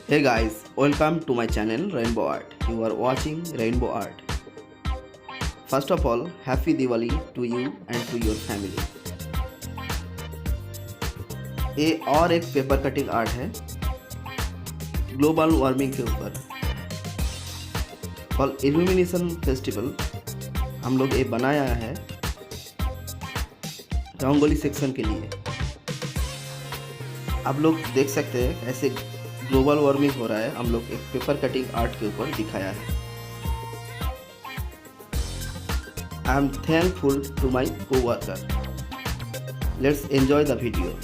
Hey guys, welcome to my channel Rainbow Art. You are watching Rainbow Art. First of all, Happy Diwali to you and to your family. ये और एक paper cutting art है global warming के ऊपर और illumination festival हम लोग ये बनाया है रंगोली सेक्शन के लिए। आप लोग देख सकते हैं ऐसे ग्लोबल वार्मिंग हो रहा है, हम लोग एक पेपर कटिंग आर्ट के ऊपर दिखाया है। I am thankful to my coworker. Let's enjoy the video.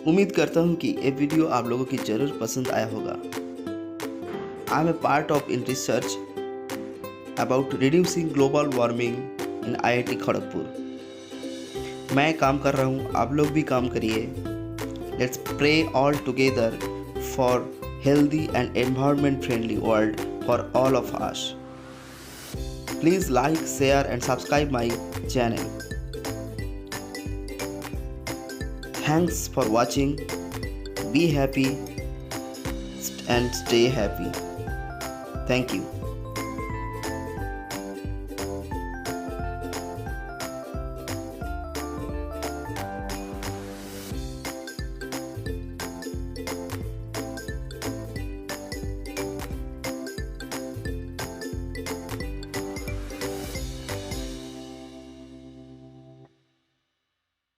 उम्मीद करता हूँ कि ये वीडियो आप लोगों की ज़रूर पसंद आया होगा। I am a part of in research about reducing global warming in IIT Kharagpur. मैं काम कर रहा हूँ, आप लोग भी काम करिए। Let's pray all together for healthy and environment friendly world for all of us. Please like, share and subscribe my channel. Thanks for watching. Be happy and stay happy. Thank you.